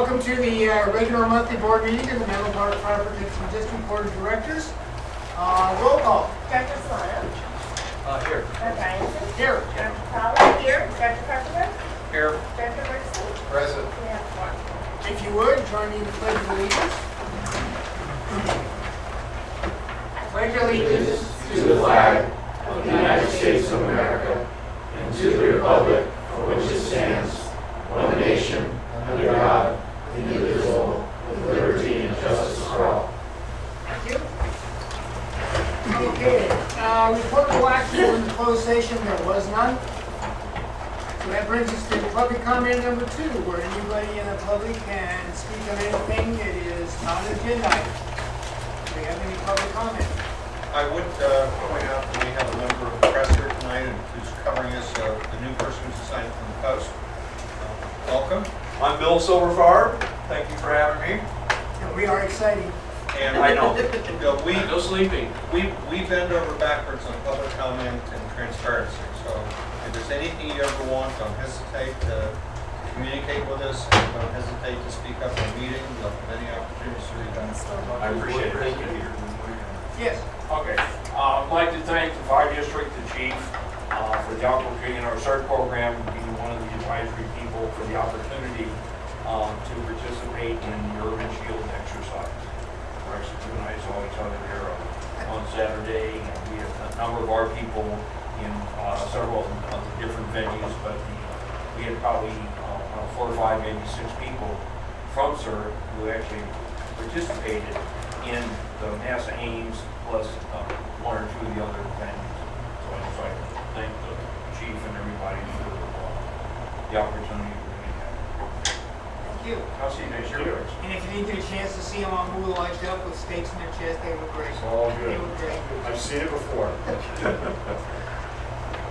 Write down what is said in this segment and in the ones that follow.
Welcome to the regular monthly board meeting of the Menlo Park Fire Protection District Board of Directors. Roll call. Dr. Solano? Here. Dr. Ianson? Here. Dr. Fowler? Here. Dr. Carpenter? Here. Dr. Bergson? Present. We have four. If you would, join me in the Pledge of Allegiance. Pledge allegiance to the flag of the United States of America and to the republic for which it stands, one nation, under God, indivisible, with liberty and justice for all. Thank you. Okay, reportable action in the closed session, there was none. So that brings us to public comment number 2, where anybody in the public can speak on anything that is not an agenda item. Do we have any public comment? I would point out that we have a member of the press here tonight who's covering us, the new person who's assigned from the Post. Welcome. I'm Bill Silverfarb. Thank you for having me. And we are exciting. And I know. Bill, No sleeping. we bend over backwards on public comment and transparency. So if there's anything you ever want, don't hesitate to communicate with us. Don't hesitate to speak up in a meeting. We'll have many opportunities to do that. I appreciate it. Thank you. Yes. Okay. I'd like to thank the fire district, the chief, for the opportunity in our CERT program, being one of the advisory people for the opportunity to participate in the Urban Shield exercise. We're actually, you and I saw each other there on Saturday, and we have a number of our people in several of the different venues, but we had probably 4 or 5, maybe 6 people from CERT who actually participated in the NASA Ames plus 1 or 2 of the other venues. So I'd just like to thank the chief and everybody for the opportunity that we had. Thank you. I'll see you next year. And if you didn't get a chance to see them on Moo lights up with stakes in their chest, they look great. all They look great. I've seen it before.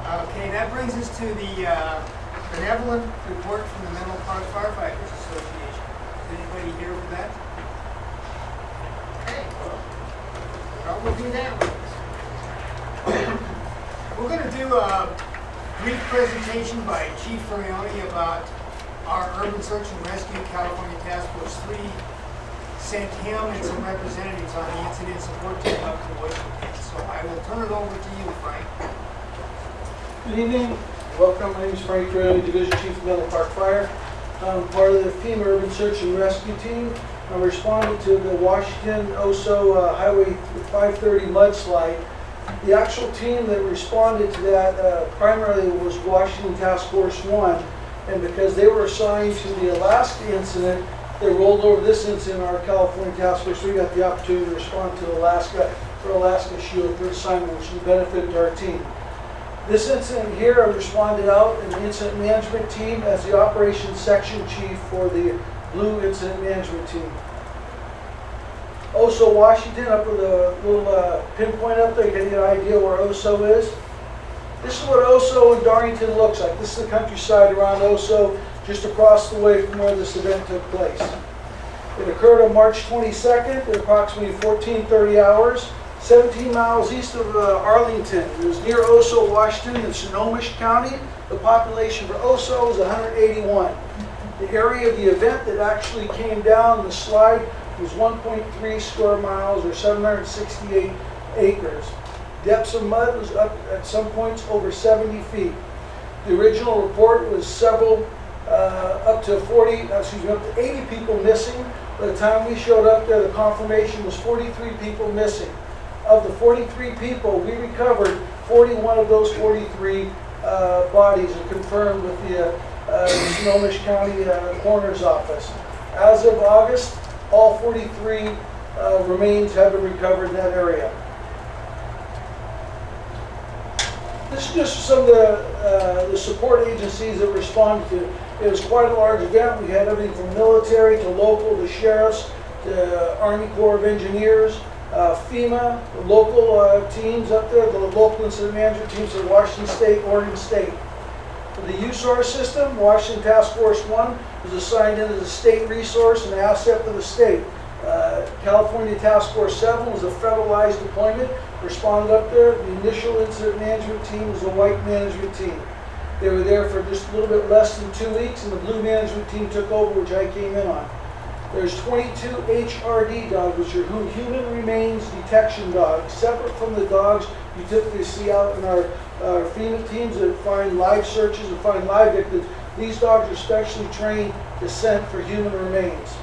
Okay, that brings us to the benevolent report from the Menlo Park Firefighters Association. Is anybody here for that? Okay, well, we'll do that one. We're going to do a brief presentation by Chief Furioni about our Urban Search and Rescue California Task Force 3 sent him and some representatives on the incident support team up to Washington. So I will turn it over to you, Frank. Good evening. Welcome. My name is Frank Furioni, Division Chief of Menlo Park Fire. I'm part of the FEMA Urban Search and Rescue Team. I'm responding to the Washington Oso Highway 530 mudslide. The actual team that responded to that primarily was Washington Task Force 1, and because they were assigned to the Alaska incident, they rolled over this incident in our California Task Force. We got the opportunity to respond to Alaska for Alaska Shield for assignment, which is a benefit to our team. This incident here, I responded out in the incident management team as the operations section chief for the Blue Incident Management Team. Oso, Washington, up with a little pinpoint up there, getting an idea where Oso is. This is what Oso and Darlington looks like. This is the countryside around Oso, just across the way from where this event took place. It occurred on March 22nd at approximately 14:30 hours, 17 miles east of Arlington. It was near Oso, Washington, in Snohomish County. The population for Oso is 181. The area of the event that actually came down the slide was 1.3 square miles or 768 acres. Depths of mud was up at some points over 70 feet. The original report was up to 80 people missing. By the time we showed up there, the confirmation was 43 people missing. Of the 43 people, we recovered 41 of those 43 bodies are confirmed with the Snohomish County Coroner's Office. As of August, all 43 remains have been recovered in that area. This is just some of the support agencies that responded to it. It was quite a large event. We had everything from military to local to sheriffs to Army Corps of Engineers, FEMA, the local teams up there, the local incident management teams of Washington State, Oregon State. For the USAR system, Washington Task Force 1 was assigned in as a state resource and asset for the state. California Task Force 7 was a federalized deployment, responded up there. The initial incident management team was a white management team. They were there for just a little bit less than 2 weeks, and the blue management team took over, which I came in on. There's 22 HRD dogs, which are human remains detection dogs, separate from the dogs you typically see out in our FEMA teams that find live searches and find live victims. These dogs are specially trained to scent for human remains.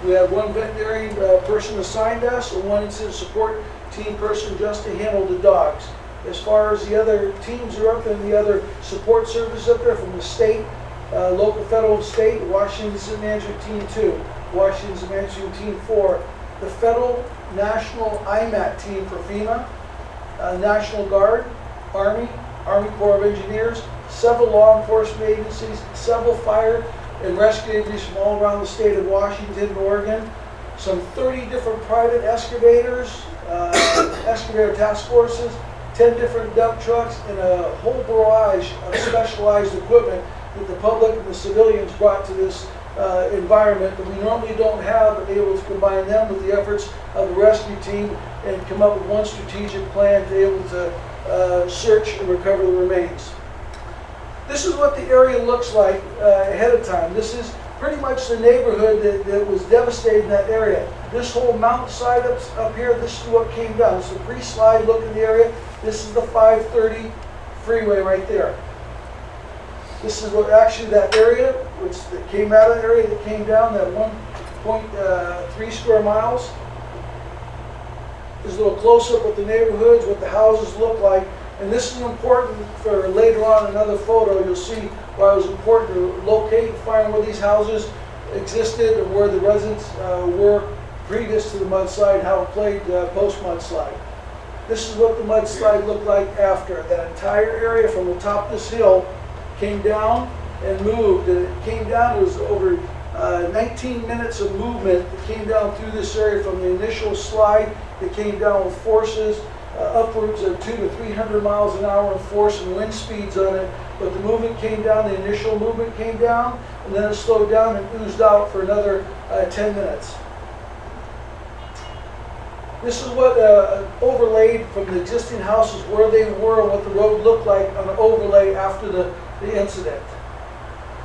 We have one veterinarian person assigned us and one incident support team person just to handle the dogs. As far as the other teams that are up there and the other support services up there from the state, local, federal, state, Washington Incident Management Team 2, Washington Incident Management Team 4, the Federal National IMAT team for FEMA, National Guard, Army Corps of Engineers, several law enforcement agencies, several fire and rescue agencies from all around the state of Washington and Oregon, some 30 different private excavators, excavator task forces, 10 different dump trucks, and a whole barrage of specialized equipment that the public and the civilians brought to this environment that we normally don't have, but able to combine them with the efforts of the rescue team and come up with one strategic plan to be able to search and recover the remains. This is what the area looks like ahead of time. This is pretty much the neighborhood that was devastated in that area. This whole mountainside up here, this is what came down. It's a pre-slide look in the area. This is the 530 freeway right there. This is what actually that area, which that came out of the area that came down, that 1.3 square miles. There's a little close-up of the neighborhoods, what the houses look like. And this is important for later on another photo. You'll see why it was important to locate and find where these houses existed and where the residents were previous to the mudslide, how it played post-mudslide. This is what the mudslide looked like after. That entire area from the top of this hill came down and moved. And it came down, it was over 19 minutes of movement that came down through this area from the initial slide that came down with forces upwards of 200 to 300 miles an hour of force and wind speeds on it. But the movement came down, the initial movement came down, and then it slowed down and oozed out for another 10 minutes. This is what overlaid from the existing houses, where they were and what the road looked like on an overlay after the incident.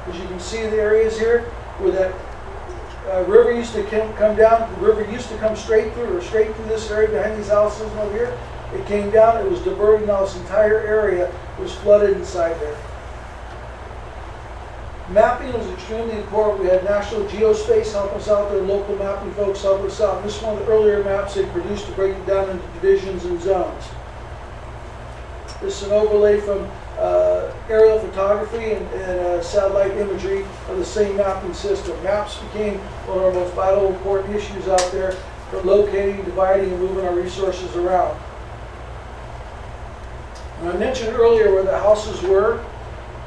As you can see the areas here where that river used to come down, the river used to come straight through this area behind these houses over here. It came down, it was diverting, now this entire area was flooded inside there. Mapping was extremely important. We had National Geospace help us out there, local mapping folks help us out. And this is one of the earlier maps they produced to break it down into divisions and zones. This is an overlay from aerial photography and satellite imagery of the same mapping system. Maps became one of our most vital, important issues out there for locating, dividing, and moving our resources around. And I mentioned earlier where the houses were.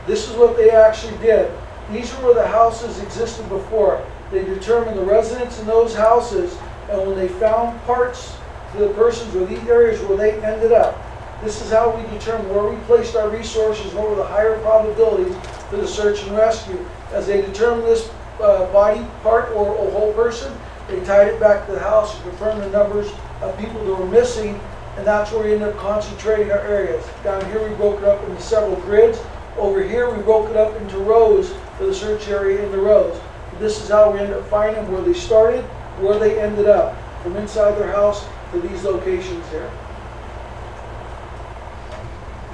This is what they actually did. These are where the houses existed before. They determined the residents in those houses, and when they found parts to the persons or these areas where they ended up, this is how we determined where we placed our resources, what were the higher probabilities for the search and rescue. As they determined this body part or a whole person, they tied it back to the house and confirmed the numbers of people that were missing, and that's where we ended up concentrating our areas. Down here we broke it up into several grids. Over here we broke it up into rows for the search area in the rows. This is how we ended up finding where they started, where they ended up, from inside their house to these locations here.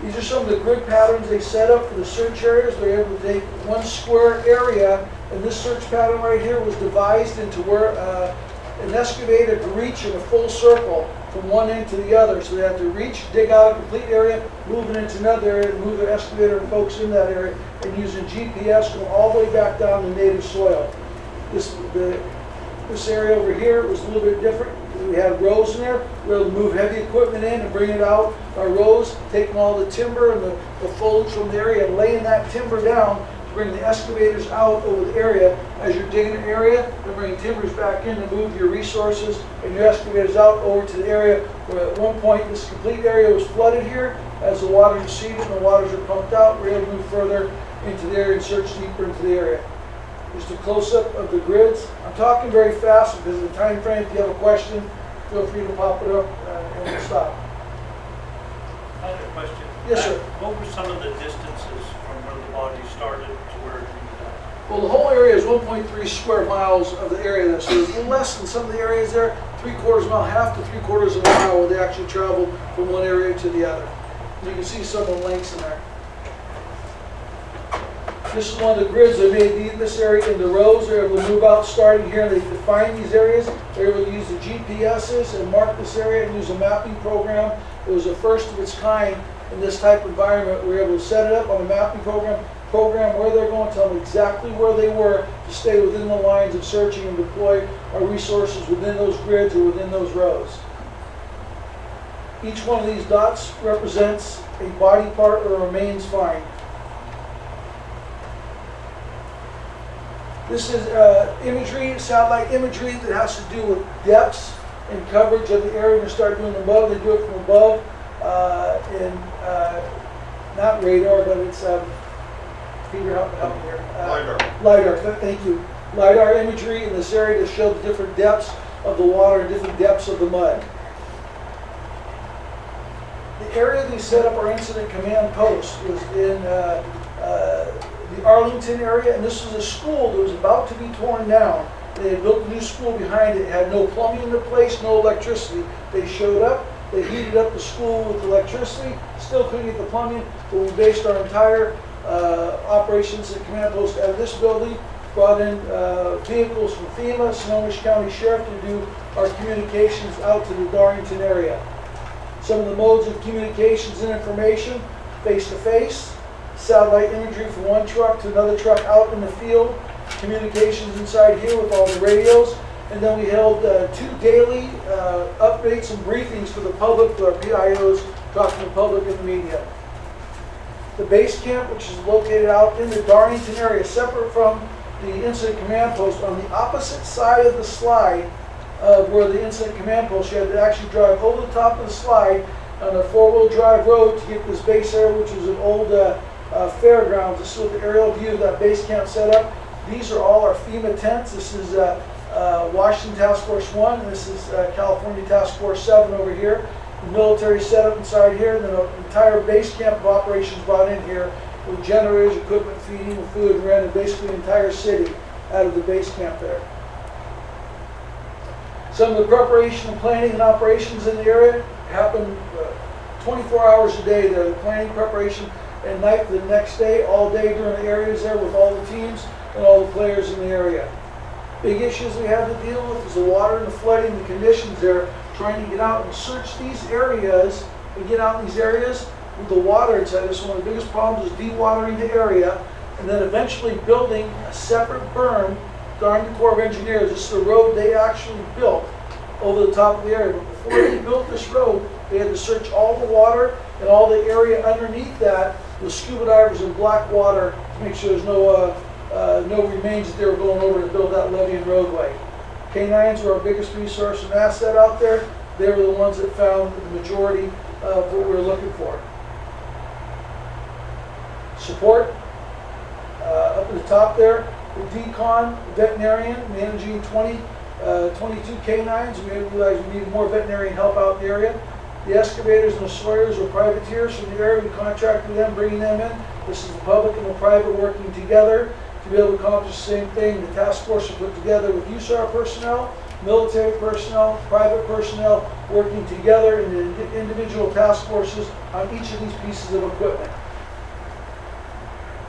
These are some of the grid patterns they set up for the search areas. They're able to take one square area, and this search pattern right here was devised into where an excavator could reach in a full circle from one end to the other. So they have to reach, dig out a complete area, move it into another area, move their excavator and folks in that area, and using GPS going all the way back down to native soil. This area over here was a little bit different. We had rows in there. We were able to move heavy equipment in and bring it out our rows, taking all the timber and the foliage from the area and laying that timber down to bring the excavators out over the area. As you're digging an area, they're bringing timbers back in to move your resources and your excavators out over to the area where at one point this complete area was flooded here. As the water receded and the waters are pumped out, we're able to move further into the area and search deeper into the area. Just a close-up of the grids. I'm talking very fast because of the time frame. If you have a question, feel free to pop it up and we'll stop. I have a question. Yes, sir. What were some of the distances from where the Monty started to where it ended up? Well, the whole area is 1.3 square miles of the area there, so it's a little less than some of the areas there, 3/4 mile, half to 3/4 of a mile where they actually travel from one area to the other. You can see some of the links in there. This is one of the grids. They made this area into rows. They're able to move out starting here. They define these areas. They're able to use the GPSs and mark this area and use a mapping program. It was the first of its kind in this type of environment. We were able to set it up on a mapping program where they're going, tell them exactly where they were to stay within the lines of searching and deploy our resources within those grids or within those rows. Each one of these dots represents a body part or remains find. This is imagery, satellite imagery that has to do with depths and coverage of the area. When they start doing above, they do it from above not radar, but it's Peter, help me here. LiDAR. LiDAR, thank you. LiDAR imagery in this area to show the different depths of the water and different depths of the mud. The area they set up our incident command post was in the Arlington area, and this was a school that was about to be torn down. They had built a new school behind it. It had no plumbing in the place, no electricity. They showed up, they heated up the school with electricity, still couldn't get the plumbing, but we based our entire operations at command post out of this building, brought in vehicles from FEMA, Snohomish County Sheriff to do our communications out to the Darlington area. Some of the modes of communications and information, face-to-face, satellite imagery from one truck to another truck out in the field, communications inside here with all the radios, and then we held 2 daily updates and briefings for the public, for our PIOs, talking to the public and the media. The base camp, which is located out in the Darlington area, separate from the incident command post, on the opposite side of the slide where the incident command post, you had to actually drive over the top of the slide on a 4-wheel drive road to get this base area, which was an old fairgrounds. This is what the aerial view of that base camp set up. These are all our FEMA tents. This is Washington Task Force 1, and this is California Task Force 7 over here. The military setup inside here, and then an entire base camp of operations brought in here with generators, equipment, feeding, and food, and ran basically the entire city out of the base camp there. Some of the preparation and planning and operations in the area happen 24 hours a day there. The planning, preparation, and night for the next day, all day during the areas there with all the teams and all the players in the area. Big issues we had to deal with is the water and the flooding, the conditions there, trying to get out and search these areas and get out in these areas with the water inside. This is one of the biggest problems, is dewatering the area, and then eventually building a separate berm. The Army Corps of Engineers, this is the road they actually built over the top of the area. But before they built this road, they had to search all the water and all the area underneath that with scuba divers in black water to make sure there's no remains that they were going over to build that levee and roadway. K9s were our biggest resource and asset out there. They were the ones that found the majority of what we were looking for. Support, up at the top there, the decon veterinarian managing 22 K9s. We realized we needed more veterinarian help out in the area. The excavators and the sawyers were privateers from the area. We contracted with them, bringing them in. This is the public and the private working together to be able to accomplish the same thing. The task force was put together with USAR personnel, military personnel, private personnel, working together in the individual task forces on each of these pieces of equipment.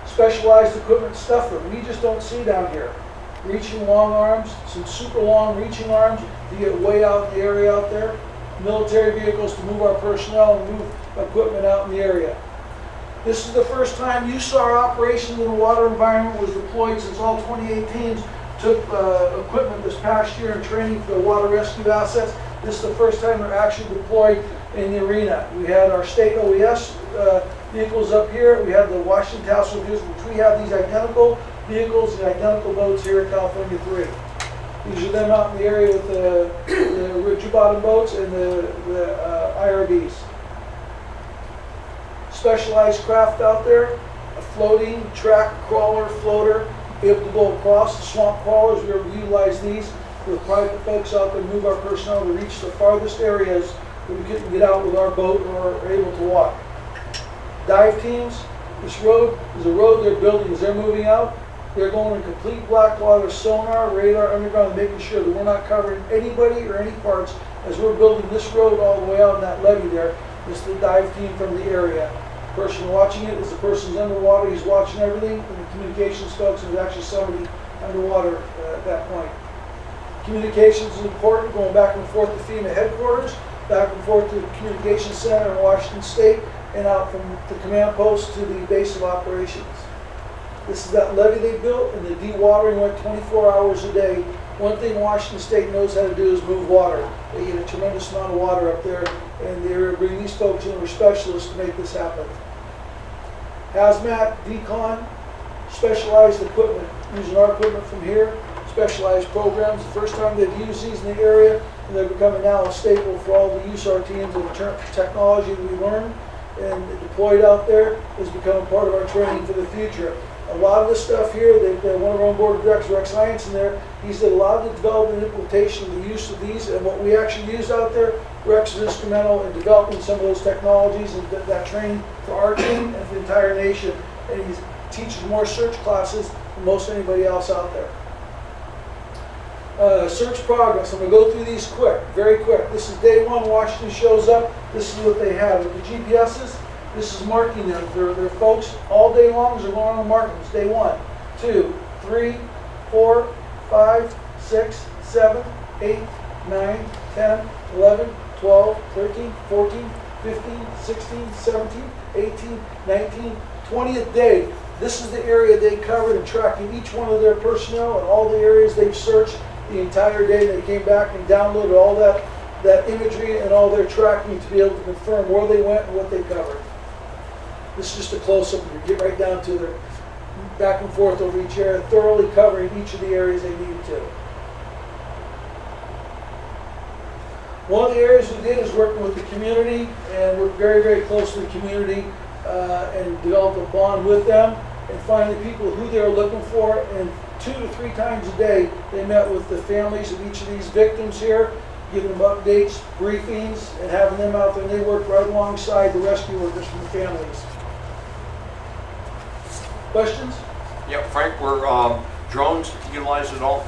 Specialized equipment stuff that we just don't see down here. Reaching long arms, some super long reaching arms to get way out in the area out there. Military vehicles to move our personnel and move equipment out in the area. This is the first time USAR operations in the water environment was deployed since all 2018s took equipment this past year in training for the water rescue assets. This is the first time they're actually deployed in the arena. We had our state OES vehicles up here. We have the Washington Task Force, which we have these identical vehicles and identical boats here at California 3. These are them out in the area with the rigid bottom boats and the IRBs. Specialized craft out there, a floating track crawler floater, able to go across the swamp crawlers. We were able to utilize these with private folks out there, move our personnel to reach the farthest areas that we couldn't get out with our boat or able to walk. Dive teams, This road is a road they're building as they're moving out. They're going in complete black water, sonar, radar, underground, making sure that we're not covering anybody or any parts as we're building this road all the way out in that levee there. This is the dive team from the area. The person watching it is the person's underwater, he's watching everything, and the communications folks, and there's actually somebody underwater at that point. Communications is important, going back and forth to FEMA headquarters, back and forth to the communications center in Washington State, and out from the command post to the base of operations. This is that levee they built, and the dewatering went 24 hours a day. One thing Washington State knows how to do is move water. They get a tremendous amount of water up there, and they're bringing these folks in, or specialists, to make this happen. Hazmat, decon, specialized equipment, using our equipment from here, specialized programs. The first time they've used these in the area, and they're becoming now a staple for all the USAR teams, and the technology that we learned and deployed out there is becoming part of our training for the future. A lot of this stuff here, one of our own board of directors, Rex Lyons in there, he said a lot of the development and implementation of the use of these and what we actually use out there, Rex is instrumental in developing some of those technologies and that training for our team and for the entire nation. And he teaches more search classes than most anybody else out there. Search progress, I'm going to go through these quick, very quick. This is day one, Washington shows up. This is what they have. With the GPSs, this is marking them. They're folks all day long as they're going on markings. Day 1, 2, 3, 4, 5, 6, 7, 8, 9, 10, 11, 12, 13, 14, 15, 16, 17, 18, 19, 20th day. This is the area they covered and tracking each one of their personnel and all the areas they've searched the entire day. They came back and downloaded all that imagery and all their tracking to be able to confirm where they went and what they covered. This is just a close-up. You get right down to their back and forth over each area, thoroughly covering each of the areas they needed to. One of the areas we did is working with the community, and worked very, very close to the community and developed a bond with them and find the people who they were looking for. And 2 to 3 times a day, they met with the families of each of these victims here, giving them updates, briefings, and having them out there. And they worked right alongside the rescue workers from the families. Questions? Yeah, Frank, were drones utilized at all?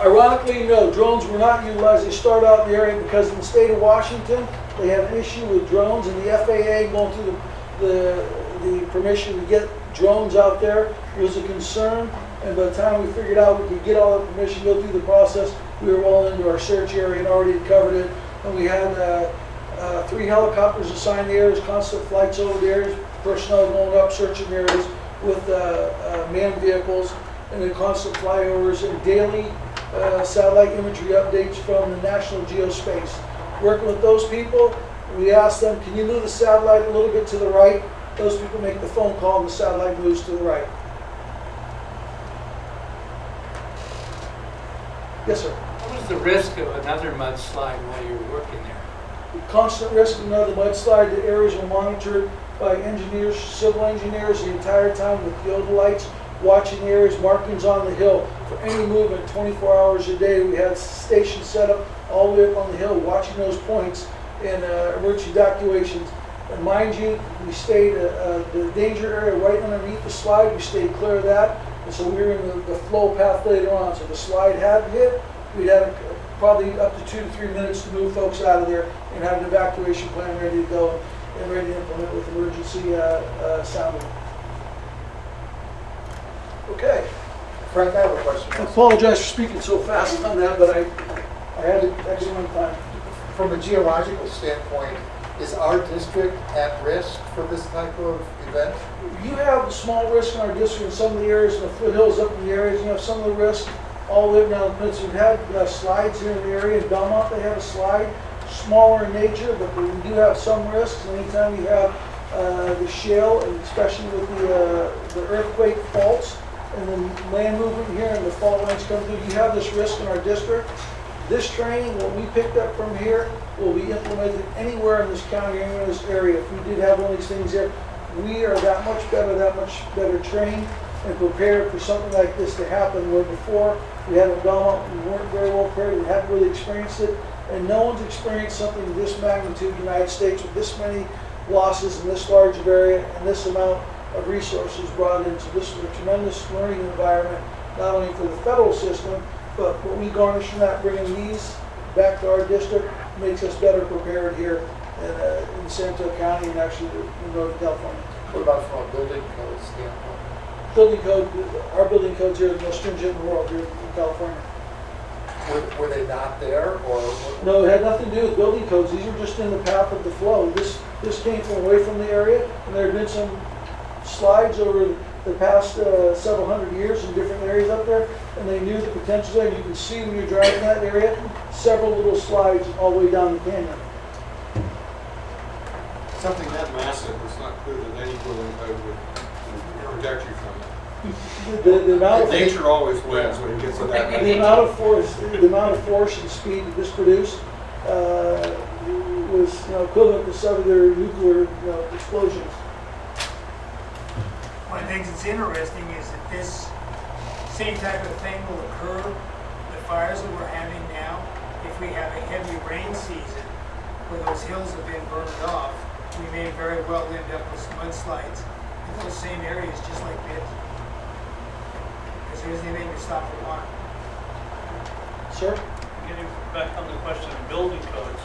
Ironically, no, drones were not utilized. They started out in the area because in the state of Washington, they have an issue with drones, and the FAA going through the permission to get drones out there was a concern. And by the time we figured out we could get all the permission, go through the process, we were well into our search area and already covered it. And we had 3 helicopters assigned the areas, constant flights over the areas, personnel going up searching areas with manned vehicles, and then constant flyovers and daily satellite imagery updates from the National Geospace. Working with those people, we asked them, can you move the satellite a little bit to the right? Those people make the phone call and the satellite moves to the right. Yes, sir. What was the risk of another mudslide while you were working there? Constant risk of another mudslide. The areas were monitored by engineers, civil engineers the entire time with theodolites, watching the areas, markings on the hill. For any movement, 24 hours a day, we had stations set up all the way up on the hill, watching those points in emergency evacuations. And mind you, we stayed the danger area right underneath the slide. We stayed clear of that. And so we were in the flow path later on. So if the slide had hit, we'd have probably up to 2 to 3 minutes to move folks out of there and have an evacuation plan ready to go and ready to implement with emergency sounding. Okay. Frank, I have a question. I apologize for speaking so fast on that, but I had an excellent time. From a geological standpoint, is our district at risk for this type of event? You have a small risk in our district in some of the areas, in the foothills up in the areas. You have some of the risk all the way down the peninsula. We've had slides here in the area. In Belmont, they have a slide, smaller in nature, but we do have some risks. Anytime you have the shale, and especially with the earthquake faults and then land movement here and the fault lines come through, you have this risk in our district. This training, what we picked up from here, will be implemented anywhere in this county, anywhere in this area. If we did have one of these things there, we are that much better trained and prepared for something like this to happen. Where before we had in Belmont, we weren't very well prepared, we hadn't really experienced it, and no one's experienced something of this magnitude in the United States with this many losses in this large of area and this amount of resources brought in. So this is a tremendous learning environment, not only for the federal system, but what we garnish from that, bringing these back to our district, makes us better prepared here in San Antonio County and actually in Northern California. What about from a building code standpoint? Building code, our building codes here are the most stringent in the world here in California. Were they not there, or? No, it had nothing to do with building codes. These were just in the path of the flow. This came from away from the area, and there had been some slides over the past several hundred years in different areas up there, and they knew the potential there. You can see when you're driving that area, several little slides all the way down the canyon. Something that massive, it's not clear that any building code would protect you from it. The amount of Nature always wins when it gets to that. the amount of force and speed that this produced was equivalent to some of their nuclear explosions. One of the things that's interesting is that this same type of thing will occur, the fires that we're having now, if we have a heavy rain season where those hills have been burned off, we may very well end up with mudslides in those same areas just like this. Because there isn't anything to stop the water. Sir? Getting back on the question of building codes,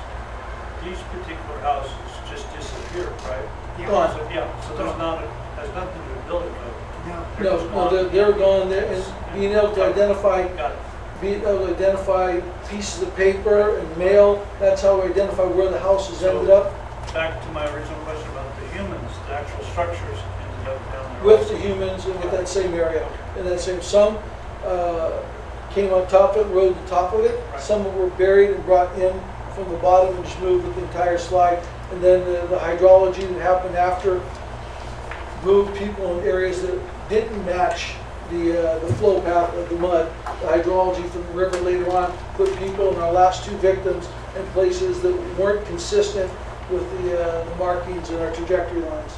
these particular houses just disappeared, right? Gone. So, yeah, so there's has nothing to do with building code. No. They're gone there and being able to identify Got it. being able to identify pieces of paper and mail. That's how we identify where the houses ended up. Back to my original question about the humans, the actual structures ended up down there. With the humans and with that same area. And that same, some came on top of it, rode the top of it. Right. Some were buried and brought in from the bottom and just moved with the entire slide. And then the hydrology that happened after moved people in areas that didn't match the flow path of the mud. The hydrology from the river later on put people in our last two victims in places that weren't consistent with the markings and our trajectory lines.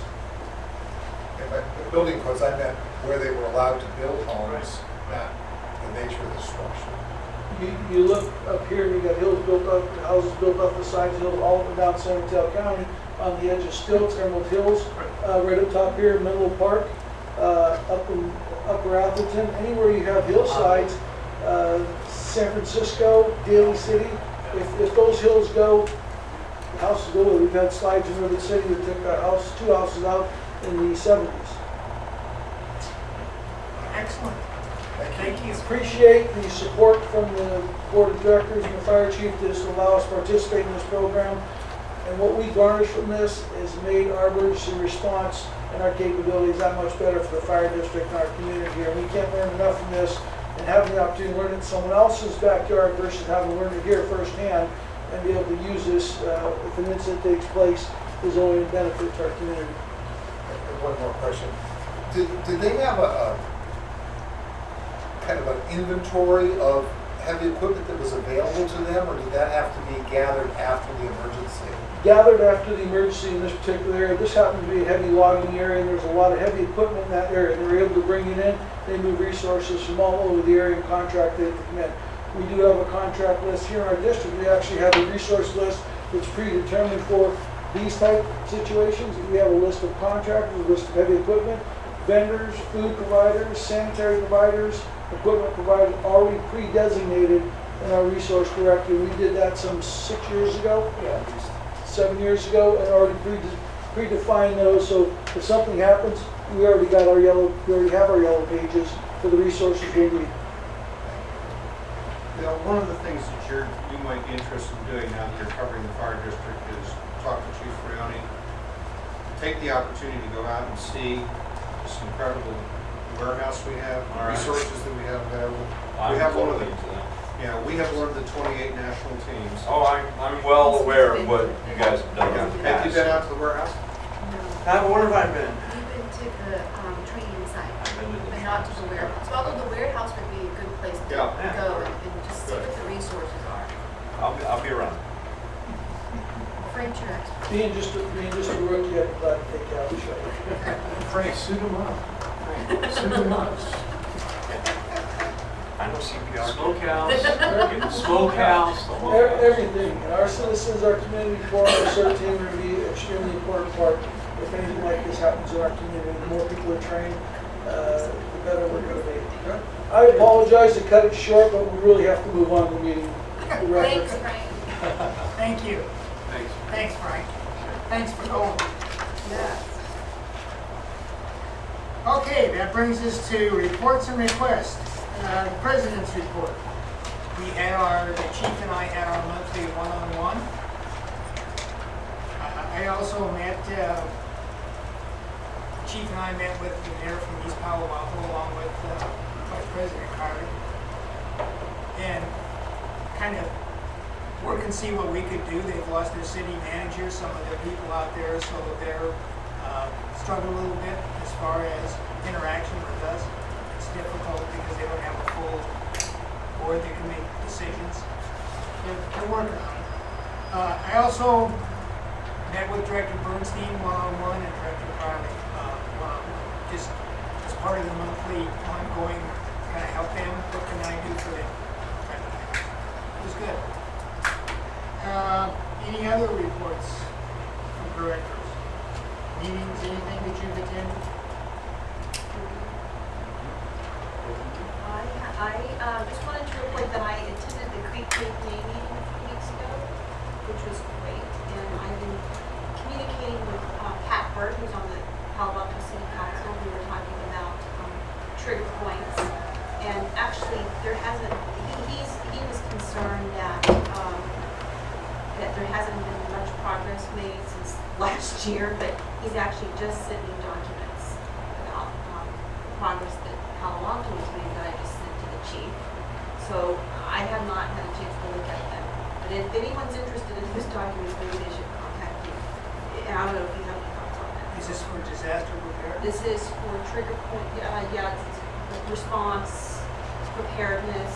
And by the building codes, I meant where they were allowed to build homes, not the nature of the structure. You look up here, you got hills built up, houses built up the sides of hills all up and down San Mateo County on the edge of Stilts, Emerald Hills, right up top here, Menlo Park, up in Upper Atherton, anywhere you have hillsides, San Francisco, Daly City, if those hills go, the houses go. We've had slides in River City that took two houses out in the 70s. Excellent. Thank you. Appreciate the support from the board of directors and the fire chief to just allow us to participate in this program. And what we garnish from this has made our emergency response and our capabilities that much better for the fire district and our community here. And we can't learn enough from this, and having the opportunity to learn it in someone else's backyard versus having learned it here firsthand and be able to use this if an incident takes place is only a benefit to our community. And one more question. Did they have a kind of an inventory of heavy equipment that was available to them, or did that have to be gathered after the emergency? Gathered after the emergency in this particular area. This happened to be a heavy logging area, and there's a lot of heavy equipment in that area. They were able to bring it in. They move resources from all over the area and contract it to come in. We do have a contract list here in our district. We actually have a resource list that's predetermined for these type situations. We have a list of contractors, a list of heavy equipment, vendors, food providers, sanitary providers, equipment providers already pre-designated in our resource directory. We did that some 6 years ago. 7 years ago, and already predefined those, so if something happens, we already have our yellow pages for the resources we need. You know, one of the things that you might be interested in doing now that you're covering the fire district is talk to Chief Frioni. Take the opportunity to go out and see this incredible warehouse we have, resources that we have available. We have one of the, yeah, we have one of the 28 national teams. Oh, I'm well aware of what you guys have done. Have you been out to the warehouse? Where have I been? We've been to the training site, I've been to the but not to the warehouse. Although the warehouse would be a good place to Yeah. go and just see what the resources are. I'll be around. Frank Truex. Being just a rookie, I'd like to take out the show. Frank, suit him up. Suit him up. I I know CPR. Smokehouse, the whole. Everything. And our citizens, our community, for our CERT team would be an extremely important part. If anything like this happens in our community, the more people are trained, the better we're going to be. I apologize to cut it short, but we really have to move on to the meeting. Thanks, Frank. Thank you. Thanks. Thanks, Frank. Thanks for going. Yes. Okay, that brings us to reports and requests. The President's report. The chief and I had our monthly one-on-one. I also met, the chief and I met with the mayor from East Palo Alto along with Vice President Carter. And kind of work and see what we could do. They've lost their city manager, some of their people out there, so they're struggle a little bit as far as interaction with us. It's difficult because they don't have a full board that can make decisions. They're working on it. I also met with Director Bernstein one-on-one and Director Farley one-on-one, just as part of the monthly ongoing kind of help them, what can I do for them? It was good. Any other reports from directors? Meetings, anything that you've attended? I just wanted to report that I attended the Creek Lake Day meeting a few weeks ago, which was great. And I've been communicating with Pat Bird, who's on the Palo Alto City Council. We were talking about trigger points. And actually, there hasn't, he was concerned that there hasn't been much progress made since last year, but he's actually just sending documents about progress that Palo Alto has made that I just sent to the chief. So I have not had a chance to look at them. But if anyone's interested in those documents, maybe they should contact you. And I don't know if you have any thoughts on that. Is this for disaster repair? This is for trigger point, it's response, preparedness,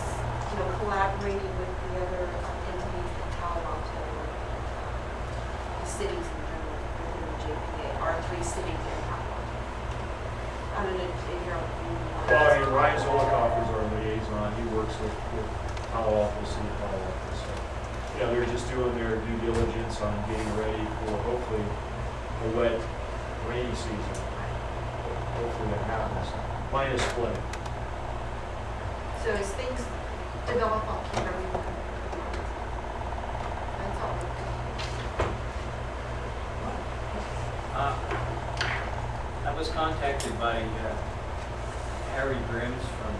collaborating with the other entities in Palo Alto, the cities in general within the JPA, our 3 cities in Palo Alto. I don't know if you're. Well, I mean, Ryan Zolikoff is our liaison. He works with Palo Alto, City of Palo Alto. So, yeah, they're just doing their due diligence on getting ready for hopefully a wet, rainy season. Hopefully that happens. Minus flood. So as things develop, I'll keep everyone. That's all. I was contacted by Harry Brims from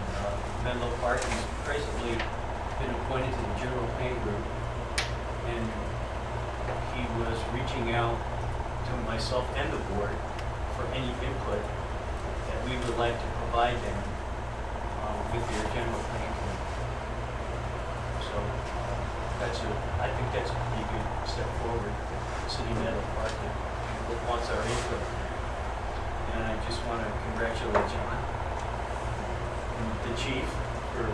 Menlo Park. He's presently been appointed to the General Plan Group, and he was reaching out to myself and the board for any input that we would like to provide them with their General Plan Group. So I think that's a pretty good step forward. City Menlo Park wants our input. And I just want to congratulate John and the chief for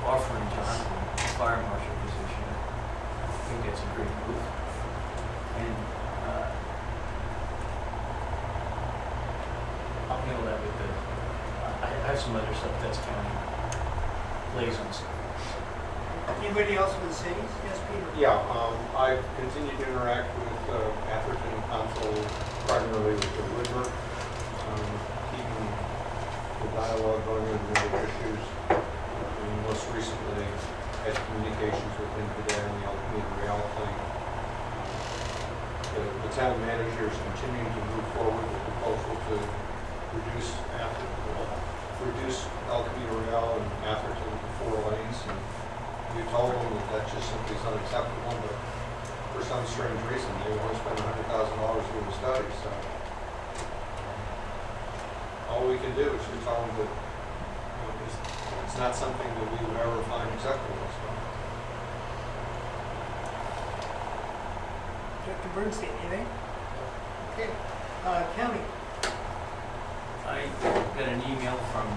offering John the fire marshal position. I think that's a great move. And I'll handle that with I have some other stuff that's county liaison stuff. Anybody else with the cities? Yes, Peter? Yeah, I continue to interact with Atherton Council, primarily with the Woodward, keeping the dialogue going with the other issues. And most recently, had communications with him today on the Alameda Real thing. The town manager is continuing to move forward with the proposal to reduce El Camino Real and Atherton to 4 lanes. And we told them that just simply is unacceptable, but for some strange reason, they want to spend $100,000 doing the study, so. All we can do is just tell them that it's not something that we would ever find acceptable, so. Director Bernstein, anything? Okay. County? I got an email from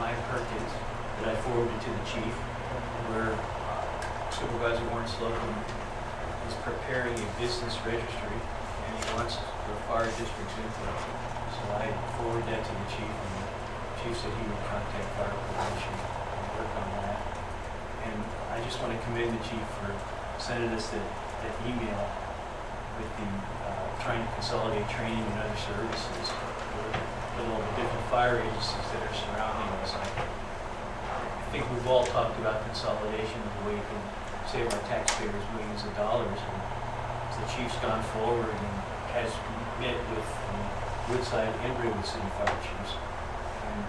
Maya Perkins that I forwarded to the chief, where Supervisor Warren Slocum is preparing a business registry, and he wants the fire district's input. So I forwarded that to the chief, and the chief said he would contact fire prevention and work just want to commend the chief for sending us that email with the, trying to consolidate training and other services with all the different fire agencies that are surrounding us. I think we've all talked about consolidation as a way we can save our taxpayers millions of dollars. And the chief's gone forward and has met with Woodside and Braywood City Fire Chiefs. And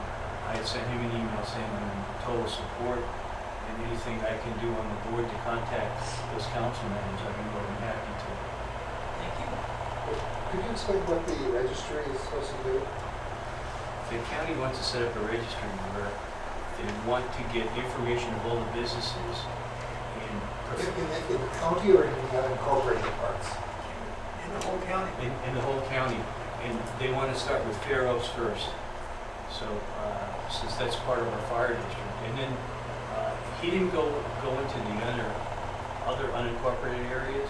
I had sent him an email saying I'm in total support, and anything I can do on the board to contact those council members, I'd be more than happy to. Thank you. Could you explain what the registry is supposed to do? The county wants to set up a registry where they want to get information of all the businesses In the county or in the unincorporated parts? In the whole county. in the whole county. And they want to start with Fair Oaks first. So, since that's part of our fire district. And then, he didn't go into the other unincorporated areas.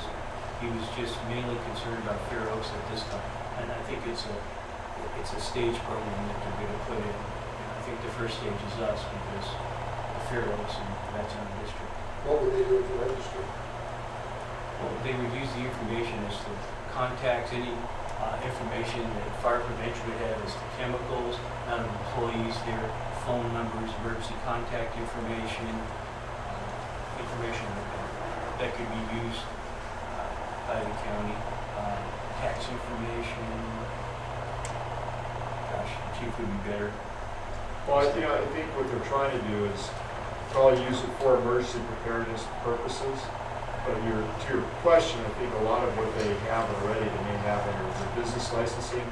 He was just mainly concerned about Fair Oaks at this time. And I think it's a stage program that they're going to put in. And I think the first stage is us because the Fair Oaks and that's our district. What would they do with the registry? Well, they would use the information as to contacts, any information that fire prevention would have as to chemicals, amount of employees, their phone numbers, emergency contact information, information that could be used by the county, tax information. Gosh, the chief would be better. Well, I think what they're trying to do is probably use it for emergency preparedness purposes. But to your question, I think a lot of what they have already, they may have under the business licensing,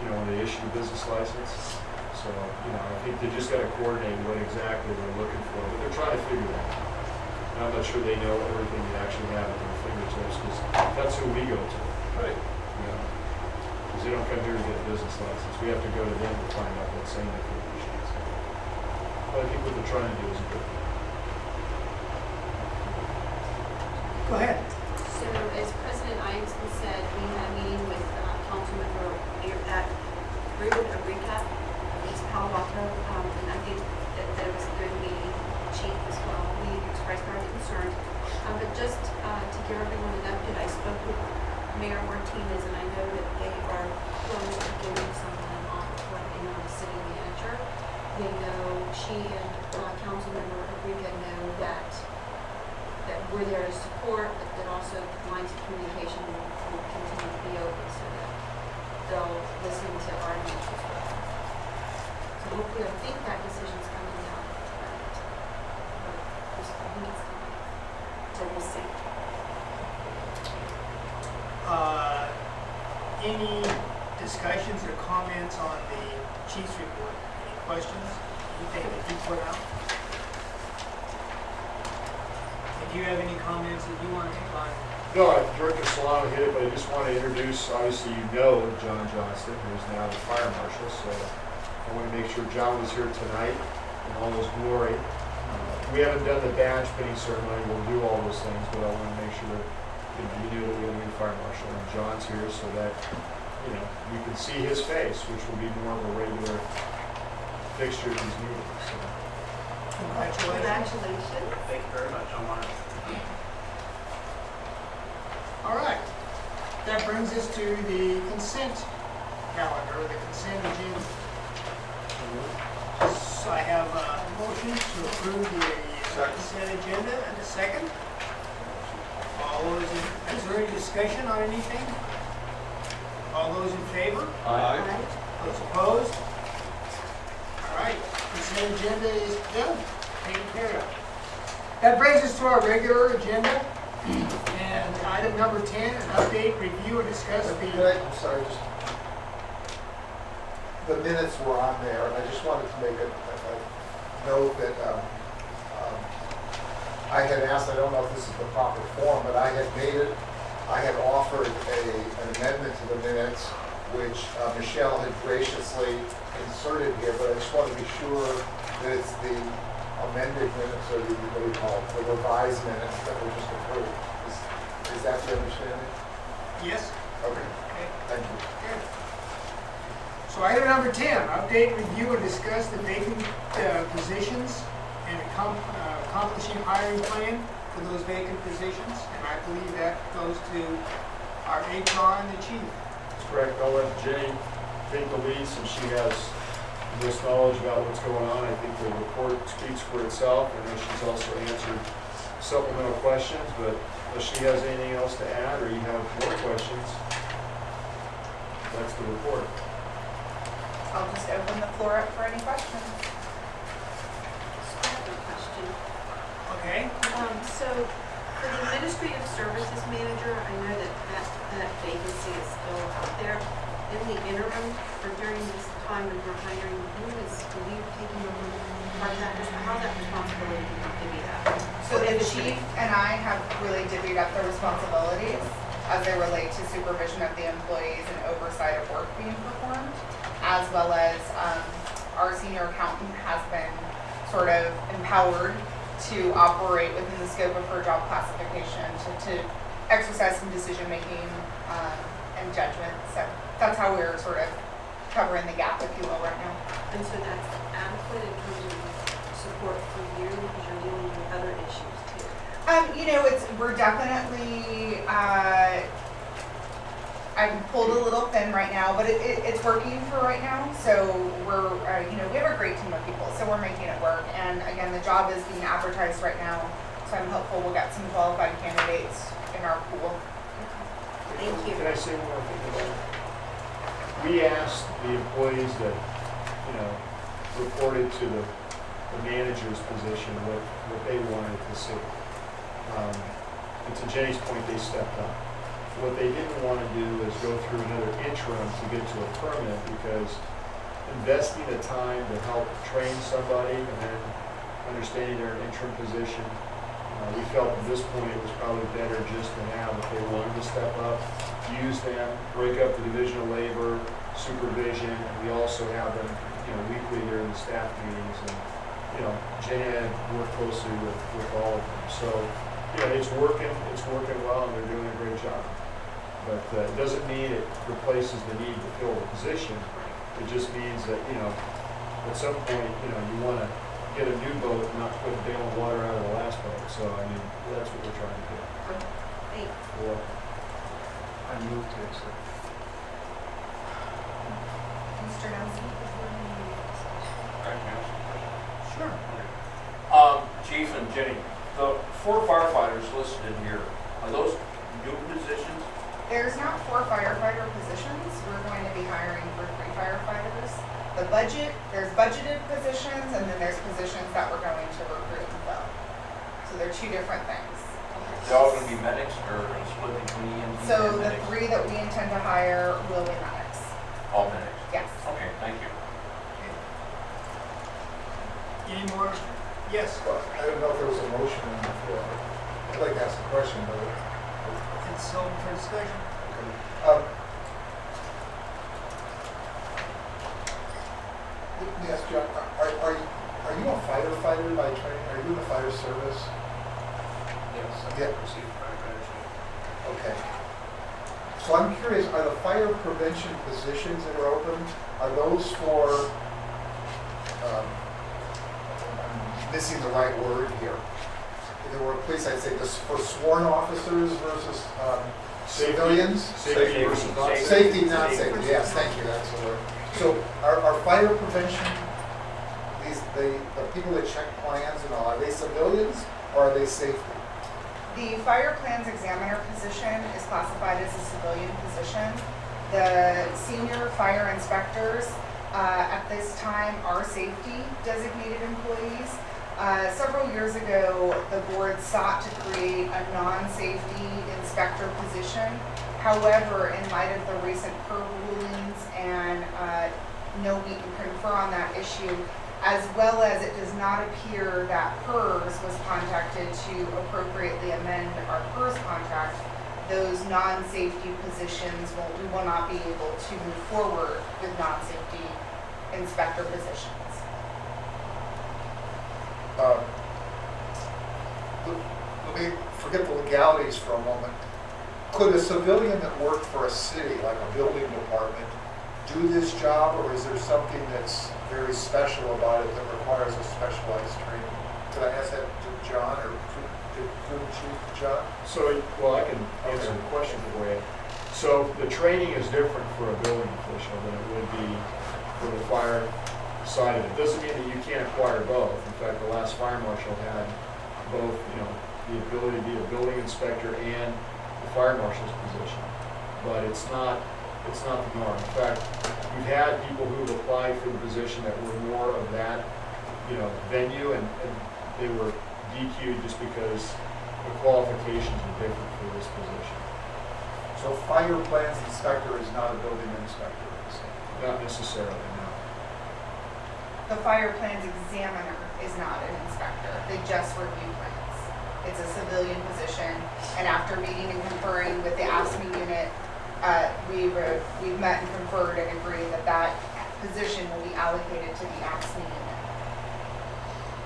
when they issue the business license. So, I think they just got to coordinate what exactly they're looking for, but they're trying to figure that out. And I'm not sure they know everything they actually have at their fingertips, because that's who we go to. Right. Because they don't come here to get a business license. We have to go to them to find out what same information is. But I think what they're trying to do is good. Go ahead. So as President Ianson said, we had a meeting with Councilmember at Braywood Eureka, East Palo Alto, and I think that it was a good meeting. Chief as well, we expressed our concerns. But just to give everyone an update, I spoke with Mayor Martinez, and I know that they are close to giving someone on what they know the city manager. They know, she and Councilmember Eureka know that we're there to support, but that also lines of communication will continue to be open so that they'll listen to our needs as well. So hopefully, I think that decision's coming out tonight. I think it's coming. So we'll see. Any discussions or comments on the chief's report? Any questions? Anything that you put out? Do you have any comments that you want to make on? No, Director Solano hit it, but I just want to introduce, obviously John Johnston, who's now the fire marshal, so I want to make sure John was here tonight in all his glory. We haven't done the badge pinning ceremony, we'll do all those things, but I want to make sure that you knew that we have a new fire marshal, and John's here so that, you can see his face, which will be more of a regular fixture at these meetings. So. Congratulations. Thank you very much. I'm honored. All right. That brings us to the consent calendar, the consent agenda. So I have a motion to approve the consent agenda and a second. Is there any discussion on anything? All those in favor? Aye. Those opposed? All right, consent agenda is done, taken care of. That brings us to our regular agenda. And item number 10, an update, review, and discuss I'm sorry, the minutes were on there, and I just wanted to make a note that I had asked, I don't know if this is the proper form, but I had offered an amendment to the minutes, which Michelle had graciously inserted here, but I just want to be sure that it's the amended minutes, or the, what do you call it, the revised minutes that were just approved. Is that the understanding? Yes. Okay, thank you. Good. So item number 10, update, review, and discuss the vacant positions and accomplishing hiring plan for those vacant positions, and I believe that goes to our HR and the chief. That's correct. I'll let Jenny take the lead since she has the most knowledge about what's going on. I think the report speaks for itself. I know she's also answered supplemental questions, but unless she has anything else to add or you have more questions, that's the report. I'll just open the floor up for any questions. I have a question. Okay? So for the administrative services manager, I know that vacancy is still out there. In the interim, or during this time when we're hiring, were you taking over contractors? How's that responsibility divvied up? So the chief and I have really divvied up the responsibilities as they relate to supervision of the employees and oversight of work being performed, as well as our senior accountant has been sort of empowered to operate within the scope of her job classification to exercise some decision-making and judgment. So that's how we're sort of covering the gap, if you will, right now. And so that's adequate in terms of support for you because you're dealing with other issues too? We're definitely, I'm pulled a little thin right now, but it's working for right now. So we're, we have a great team of people, so we're making it work. And again, the job is being advertised right now, so I'm hopeful we'll get some qualified candidates in our pool. Thank you. Can I say one more thing about it? We asked the employees that, reported to the manager's position what they wanted to see. And to Jenny's point, they stepped up. What they didn't want to do is go through another interim to get to a permanent, because investing the time to help train somebody and then understanding they're in an interim position, we felt at this point it was probably better just to have, if they wanted to step up, use them, break up the division of labor, supervision, and we also have them, weekly during the staff meetings, and, Jenny and I work closely with all of them. So, it's working well, and they're doing a great job. But it doesn't mean it replaces the need to fill the position. It just means that, at some point, you want to get a new boat and not put a bale of water out of the last boat. So, that's what we're trying to do. Thanks. You're welcome. I move to accept. Mr. Nelson? Sure. Chief and Jenny, the 4 firefighters listed in here, are those new positions? There's not 4 firefighter positions. We're going to be hiring for 3 firefighters. There's budgeted positions, and then there's positions that we're going to recruit and fill. So they're 2 different things. They're all going to be medics or split between EMT So and the medics? 3 that we intend to hire will be medics. All medics? Yes. Okay, thank you. Any more? Yes, Well, I don't know if there was a motion on the floor. I'd like to ask a question, but it's open for discussion. let me ask you, are you a firefighter by training? Are you in the fire service? Yes, Yeah. I've received firefighter's. Okay. So I'm curious, are the fire prevention positions that are open, are those for, I'm missing the right word here. If there were a place, I'd say this for sworn officers versus civilians? Safety versus not safety. Safety, not safety, yes, thank you, that's the word. So are fire prevention, the people that check plans and all, are they civilians or are they safety? The fire plans examiner position is classified as a civilian position. The senior fire inspectors at this time are safety designated employees. Several years ago, the board sought to create a non-safety inspector position. However, in light of the recent PERB rulings and no meet and confer on that issue, as well as it does not appear that PERS was contacted to appropriately amend our PERS contract, those non-safety positions, we will not be able to move forward with non-safety inspector positions. Let me forget the legalities for a moment. Could a civilian that worked for a city, like a building department, do this job, or is there something that's very special about it that requires a specialized training? Could I ask that to John or to Chief John? So, well, I can answer the question for you. So the training is different for a building official than it would be for the fire side of it. Doesn't mean that you can't acquire both. In fact, the last fire marshal had both, the ability to be a building inspector and the fire marshal's position. But it's not the norm. In fact, we've had people who've applied for the position that were more of that, venue, and they were DQ'd just because the qualifications are different for this position. So fire plans inspector is not a building inspector, is it? Not necessarily, no. The fire plans examiner is not an inspector. They just review plans. It's a civilian position, and after meeting and conferring with the ASME unit, we've met and conferred and agreed that position will be allocated to the ASME unit.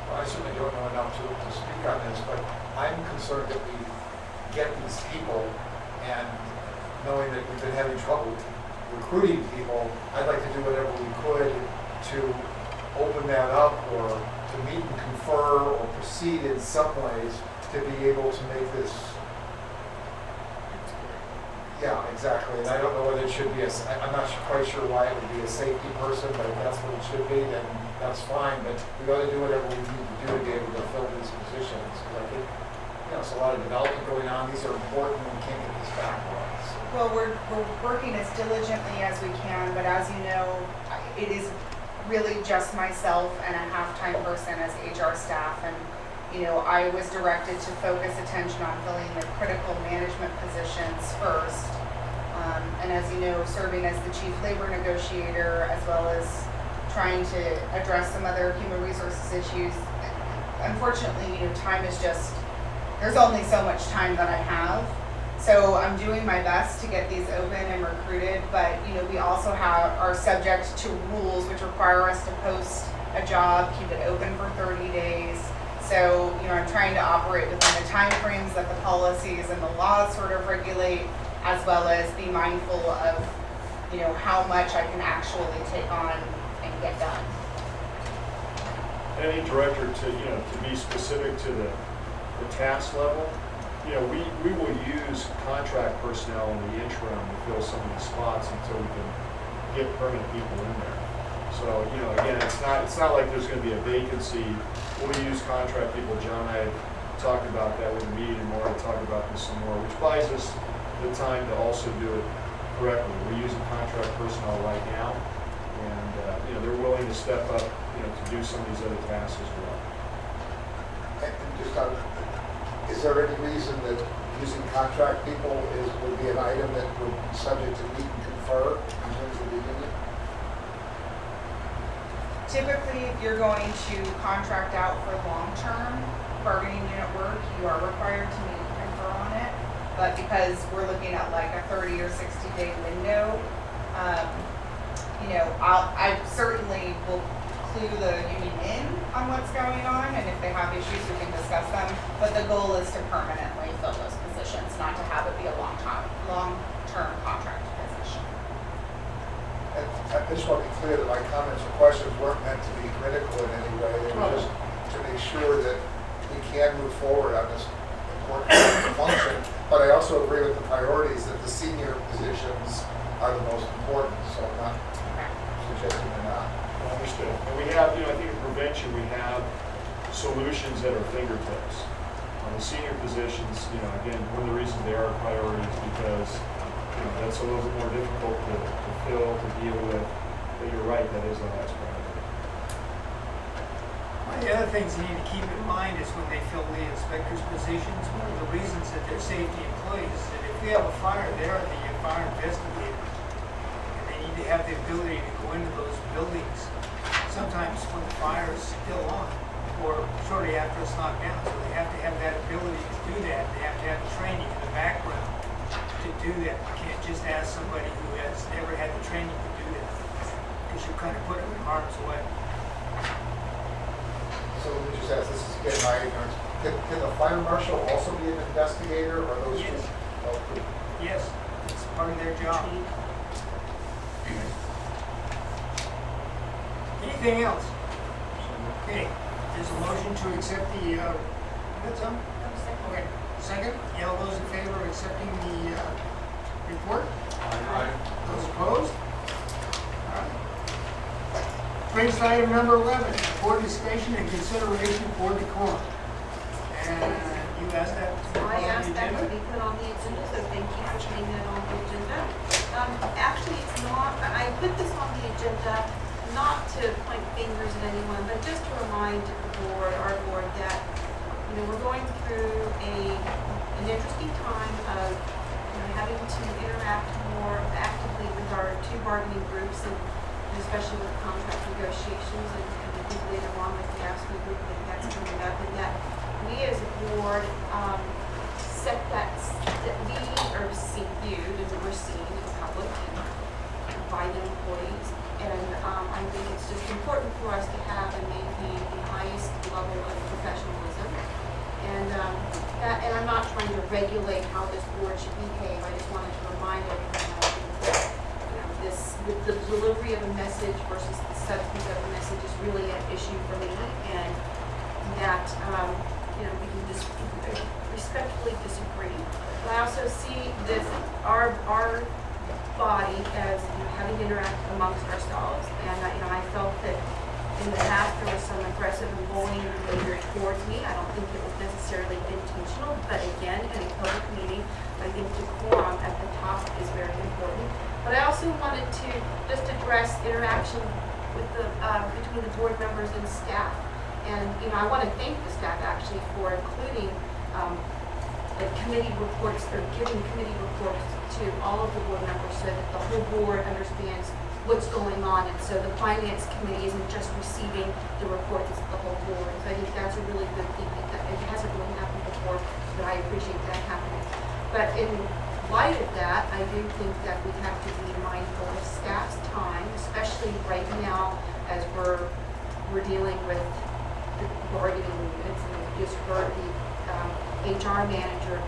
Well, I certainly don't know enough to speak on this, but I'm concerned that we get these people, and knowing that we've been having trouble recruiting people, I'd like to do whatever we could to open that up, or to meet and confer or proceed in some ways to be able to make this. Yeah, exactly, and I don't know whether it should be I'm not quite sure why it would be a safety person, but if that's what it should be, then that's fine, but we ought to do whatever we need to do to be able to fill these positions. Because I think, it's a lot of development going on, these are important, and we can't get this backwards. Well, we're working as diligently as we can, but as you know, it is really just myself and a half-time person as HR staff, and I was directed to focus attention on filling the critical management positions first. And as you know, serving as the chief labor negotiator, as well as trying to address some other human resources issues. Unfortunately, time is just, there's only so much time that I have. So I'm doing my best to get these open and recruited, but we also are subject to rules which require us to post a job, keep it open for 30 days. So, I'm trying to operate within the timeframes that the policies and the laws sort of regulate, as well as be mindful of, how much I can actually take on and get done. Any director to be specific to the task level, we will use contract personnel in the interim to fill some of these spots until we can get permanent people in there. So, again, it's not like there's going to be a vacancy. We'll use contract people. John and I talked about that with me, and Maura talked about this some more, which buys us the time to also do it correctly. We're using contract personnel right now, and they're willing to step up, to do some of these other tasks as well. And just is there any reason that using contract people would be an item that would be subject to meet and confer in terms of the union? Typically, if you're going to contract out for long-term bargaining unit work, you are required to meet and confer on it. But because we're looking at like a 30 or 60-day window, I certainly will clue the union in on what's going on, and if they have issues, we can discuss them. But the goal is to permanently fill those positions, not to have it be a long-term contract position. And I just want to be clear that my comments or questions weren't meant to be critical in any way. They were just to make sure that we can move forward on this important function. But I also agree with the priorities that the senior positions are the most important, so I'm not suggesting they're not. Understood. And we have, I think in prevention, we have solutions at our fingertips. On the senior positions, again, one of the reasons they are a priority is because, that's a little bit more difficult to fill, to deal with. But you're right, that is the highest priority. One of the other things you need to keep in mind is when they fill the inspector's positions, one of the reasons that they're safety employees is that if we have a fire, they're the fire investigator. And they need to have the ability to go into those buildings sometimes when the fire is still on, or shortly after it's knocked down. So they have to have that ability to do that. They have to have the training in the background to do that. You can't just ask somebody who has never had the training to do that, because you kind of put them in harm's way. So let me just ask, this is again my ignorance. Can the fire marshal also be an investigator, or those Yes. two? Oh, good. Yes, it's part of their job. Anything else? Okay, There's a motion to accept the, that's on? Okay, second, all those in favor of accepting the report? Those opposed? All right. Brings to item number 11, board discussion and consideration for decorum. And you asked that to be put I on the asked that to agenda? be put on the agenda, so thank you for putting that on the agenda. Actually, it's not, I put this on the agenda not to point fingers at anyone, but just to remind the board, our board, that, you know, we're going through an interesting time of, you know, having to interact more actively with our two bargaining groups, and especially with contract negotiations, and I think later on with the ASME group that's coming up, and that we as a board set that we are viewed and we're seen in public and by the employees. And I think it's just important for us to have and maintain the highest level of professionalism. And I'm not trying to regulate how this board should behave. I just wanted to remind everyone that, you know, the delivery of a message versus the substance of a message is really an issue for me. And that, you know, we can just respectfully disagree. But I also see this, our body as, you know, having to interact amongst ourselves. And, you know, I felt that in the past there was some aggressive and bullying behavior towards me. I don't think it was necessarily intentional, but again, in a public meeting, I think decorum at the top is very important. But I also wanted to just address interaction with the, between the board members and staff. And, you know, I want to thank the staff actually for including the committee reports, or giving committee reports to all of the board members so that the whole board understands what's going on. And so the finance committee isn't just receiving the reports, it's the whole board. So I think that's a really good thing. It hasn't really happened before, but I appreciate that happening. But in light of that, I do think that we have to be mindful of staff's time, especially right now as we're dealing with the bargaining units. And we just heard the HR manager,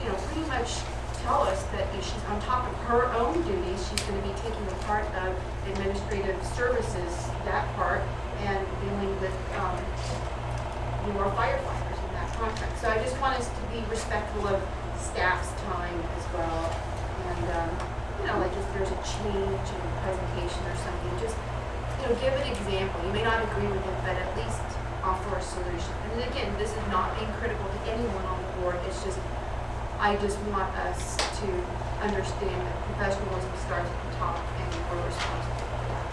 you know, pretty much tell us that if she's on top of her own duties, she's going to be taking a part of administrative services, that part, and dealing with our firefighters in that contract. So I just want us to be respectful of staff's time as well. And, you know, like if there's a change in the presentation or something, just, you know, give an example. You may not agree with it, but at least offer a solution. And again, this is not being critical to anyone on the board. It's just, I just want us to understand that professionalism starts at the top and we're responsible for that.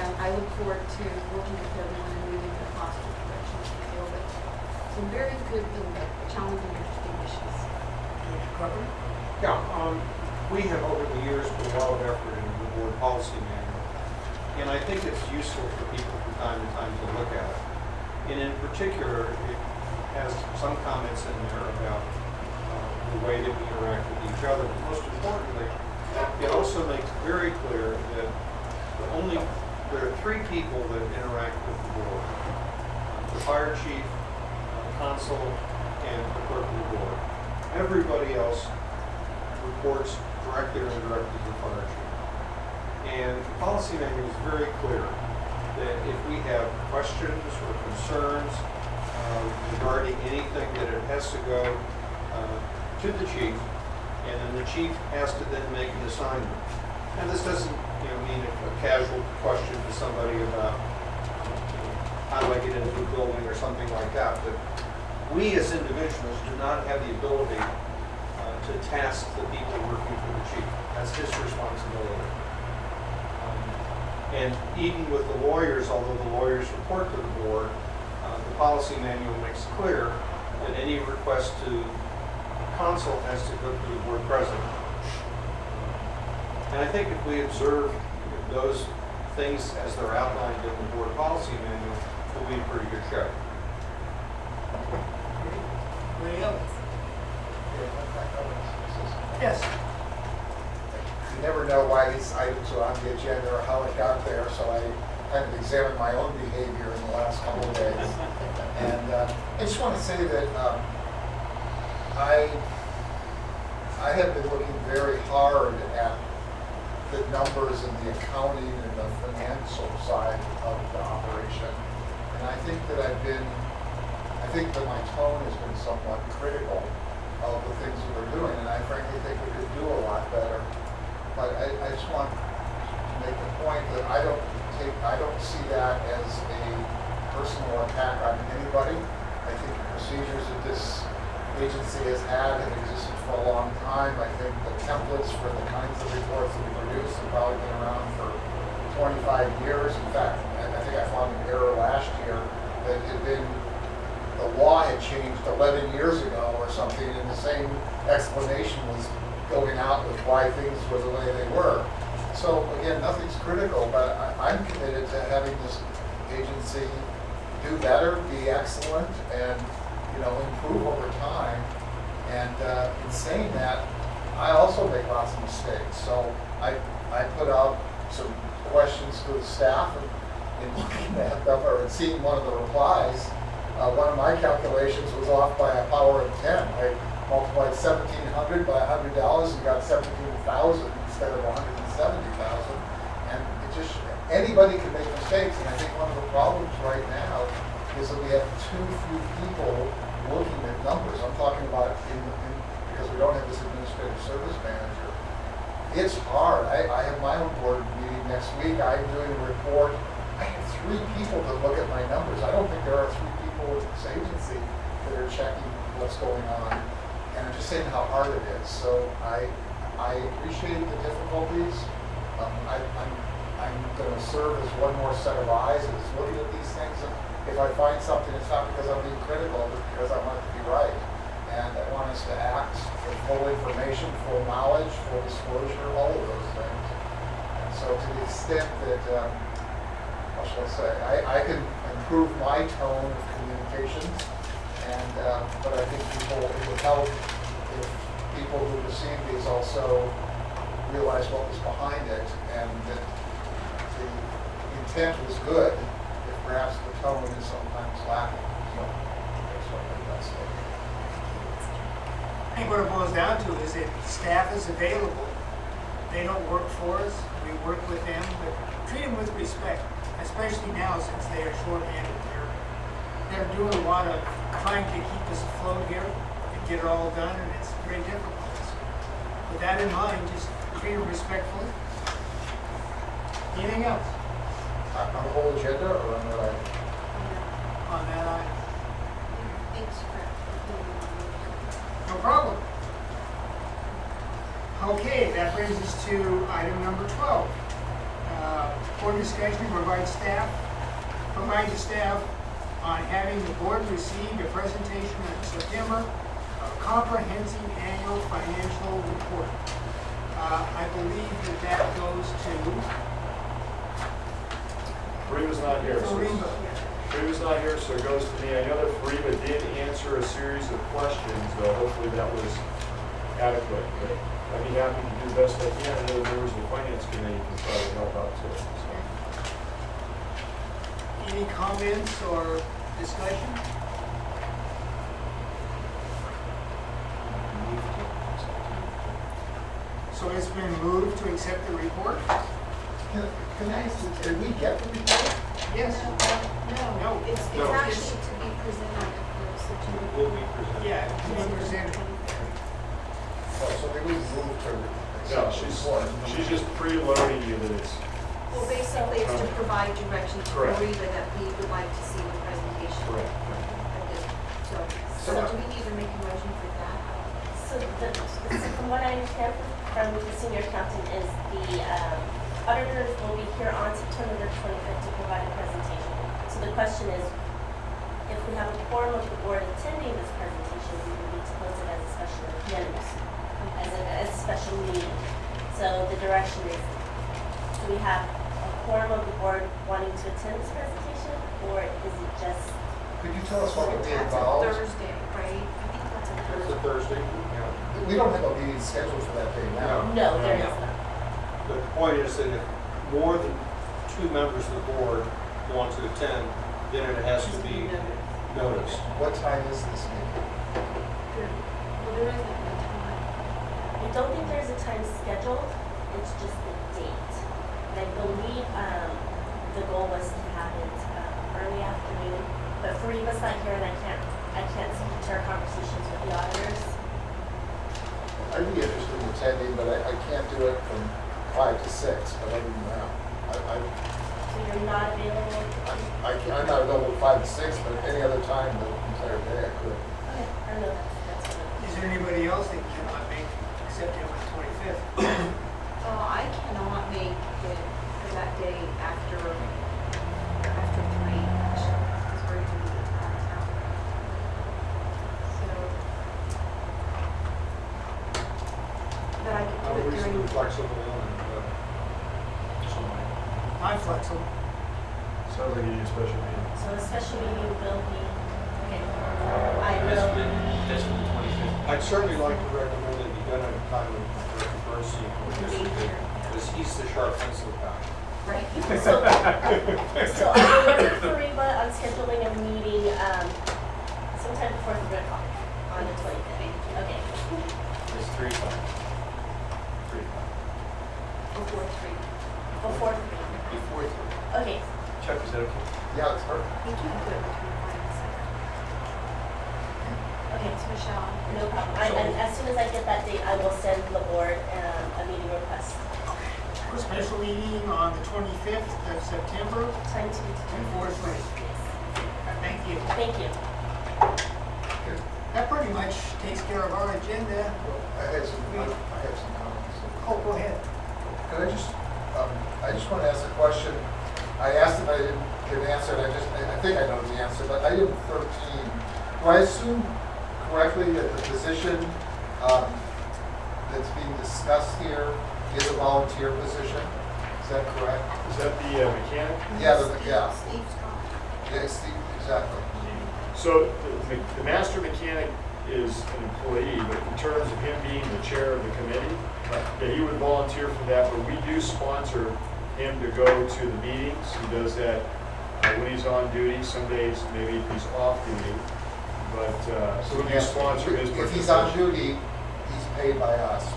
And I look forward to working with everyone and moving in a positive direction to deal with some very good and challenging, interesting issues. Yeah, we have over the years put a lot of effort into the board policy manual, and I think it's useful for people from time to time to look at it. And in particular, it has some comments in there about the way that we interact with each other. But most importantly, it also makes very clear that there are three people that interact with the board: the fire chief, the consul, and the clerk of the board. Everybody else reports directly or indirectly to the fire chief. And the policy manual is very clear that if we have questions or concerns regarding anything, that it has to go to the chief, and then the chief has to then make an assignment. And this doesn't, mean a casual question to somebody about how do I get into a building or something like that. But we as individuals do not have the ability to task the people working for the chief. That's his responsibility. And even with the lawyers, although the lawyers report to the board, the policy manual makes clear that any request to consul has to go to the board president. And I think if we observe those things as they're outlined in the board policy manual, we'll be in pretty good shape. Anybody else? Yes. You never know why these items are on the agenda or how it got there, so I kind of examined my own behavior in the last couple of days. And I just want to say that I have been looking very hard at the numbers and the accounting and the financial side of the operation. And I think that I think that my tone has been somewhat critical of the things that we're doing, and I frankly think we could do a lot better. But I just want to make the point that I don't see that as a personal attack on anybody. I think the procedures that this agency has had have existed for a long time. I think the templates for the kinds of reports that we produce have probably been around for 25 years. In fact, I think I found an error last year that had been, the law had changed 11 years ago or something, and the same explanation was going out with why things were the way they were. So again, nothing's critical, but I'm committed to having this agency do better, be excellent, and improve over time. And in saying that, I also make lots of mistakes. So I put out some questions to the staff, and in looking at them or in seeing one of the replies, one of my calculations was off by a power of 10. I multiplied 1,700 by $100 and got 17,000 instead of 170,000. And it just, anybody can make mistakes. And I think one of the problems right now is that we have too few people looking at numbers. I'm talking about because we don't have this administrative service manager. It's hard. I have my own board meeting next week. I'm doing a report. I have 3 people that look at my numbers. I don't think there are 3 people with this agency that are checking what's going on. And I'm just saying how hard it is. So I appreciate the difficulties. I'm going to serve as one more set of eyes that is looking at these things. And if I find something, it's not because I'm being critical, but because I want it to be right. And I want us to act with full information, full knowledge, full disclosure, all of those things. And so to the extent that, what shall I say, I can improve my tone of communications, and but I think it would help if people who receive these also realize what was behind it, and that the intent was good, if perhaps the tone is sometimes lacking. So that's what I think that's like. I think what it boils down to is that staff is available. They don't work for us. We work with them, but treat them with respect, especially now since they are short-handed. They're doing a lot of trying to keep us afloat here and get it all done, and it's very difficult. So with that in mind, just treat them respectfully. Anything else On the whole agenda or on what on that item? Thanks for. No problem. Okay, that brings us to item number 12. Board discussion provide to staff on having the board receive a presentation in September of comprehensive annual financial report. I believe that goes to Fariba's not here, so Fariba. Fariba's not here, so it goes to me. I know that Fariba did answer a series of questions, though hopefully that was adequate. But I'd be happy to do the best I can. I know the members of the finance committee can try to help out too. So. Any comments or discussion? So it's been moved to accept the report? Can I ask you, did we get the report? Yes. No, No. it's No. actually to be presented at the September. Will be presented. Yeah, to be presented. Oh, so we moved to No, accept the report. she's just pre-loading you that it's. Well, basically, it's to provide direction to Correct. Reba that we would like to see the presentation. Correct. of this. So do we need to make a motion for that? So from what I understand from the senior accountant is the auditors will be here on September the 25th to provide a presentation. So the question is, if we have a quorum of the board attending this presentation, we would need to close it as a special meeting, as a special meeting. So the direction is, do we have a quorum of the board wanting to attend this presentation, or is it just? Could you tell us what would be That's a involved? Thursday, right? I think that's a It's a Thursday. Thursday, yeah. We don't have a meeting scheduled for that day now. No, there is not. The point is that if more than 2 members of the board want to attend, then it has to be noticed. What time is this meeting? Well, there isn't a time. I don't think there's a time scheduled, it's just the date. And I believe the goal was to have it early afternoon Fariba's not here and I can't speak to our conversations with the auditors. I'd be interested in attending, but I can't do it from 5 to 6, but other than that, So you're not available? I'm not available 5 to 6, but any other time the entire day I could. Okay, I know that's good. Is there anybody else that cannot make September 25th? I cannot make it for that day after 3, actually, because we're going to be out of town. So, but I I'm can do it reasonably during, flexible and, I'm flexible. Sounds like you need a special meeting. So a special meeting will be, okay, That's for the 25th. I'd certainly like to recommend that you don't have a time with Director Bernstein to participate, because he's the sharp pencil guy. right? So I will work with Fariba on scheduling a meeting, sometime before 3 o'clock on the 25th. Okay. It's 3 o'clock. 3 o'clock. Before 3. Before 3. Before 3. Okay. Chuck, is that okay? Yeah, it's perfect. You can do it between 5 and 7. Okay. To Michelle. No problem. And as soon as I get that date, I will send the board a meeting request. A special meeting on the 25th of September. Time to. Before 3. Thank you. Thank you. That pretty much takes care of our agenda. I had some comments. Oh, go ahead. Could I just want to ask a question. I asked if I didn't get an answer, and I think I know the answer, but item 13, do I assume correctly that the position that's being discussed here is a volunteer position? Is that correct? Is that the mechanic? Yeah, Steve's gone. yeah, Steve, exactly. So the master mechanic is an employee, but in terms of him being the chair of the committee, yeah, he would volunteer for that, but we do sponsor him to go to the meetings. He does that when he's on duty, some days maybe if he's off duty, but so we do sponsor his If he's on participation. duty, he's paid by us.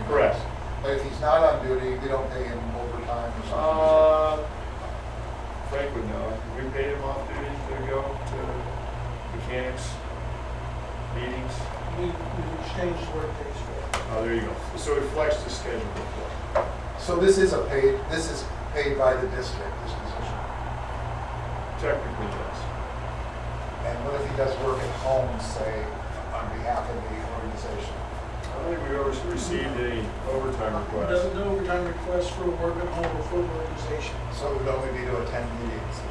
Correct. But if he's not on duty, we don't pay him overtime or something. Frank would know. We paid him off duty to go to mechanics meetings. We exchanged work days for it. Oh, there you go. So it flexed the schedule before. So this is paid by the district, this position. Technically, yes. And what if he does work at home, say, on behalf of the organization? I don't think we've ever received any overtime requests. Doesn't no overtime request for work at home or for the organization. So it would only be to attend meetings.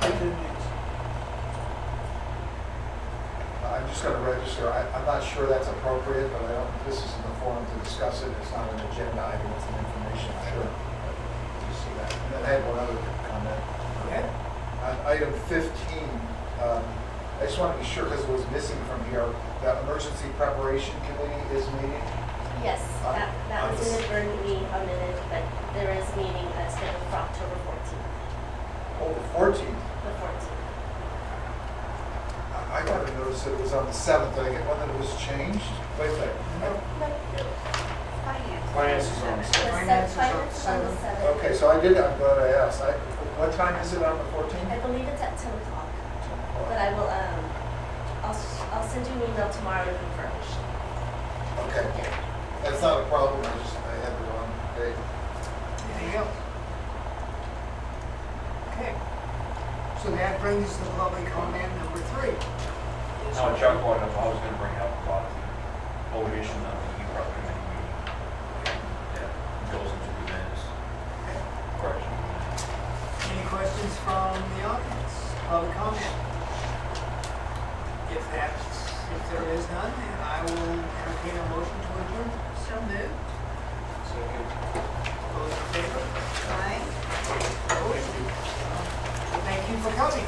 I'm just gonna register, I'm not sure that's appropriate, but I don't, this isn't the forum to discuss it, it's not an agenda item, it's an information item. You see that? And then I had one other comment. Okay. On item 15, I just want to be sure, because it was missing from here, the emergency preparation committee is meeting. Yes, that was in the Burn meeting omitted, but there is a meeting scheduled for October 14th. Oh, the 14th. The 14th. I got a notice that it was on the 7th, did I get one that it was changed? Wait a second. Finance. Finance is on the Yes, Finance is on finance is on the 7th. Okay, so I'm glad I asked. What time is it on the 14th? I believe it's at 10 o'clock, but I will, I'll send you an email tomorrow to confirm. Okay, that's not a problem, I had the wrong date. Anything else? Okay. So that brings us to public comment number 3. No, Chuck brought up, I was gonna bring up about the motivation of the E-Prop committee meeting. That goes into the minutes. Correction. Any questions from the audience? Public comment? If there is none, then I will entertain a motion to adjourn. So moved. Second. Those in favor? Aye. Opposed? Thank you for coming.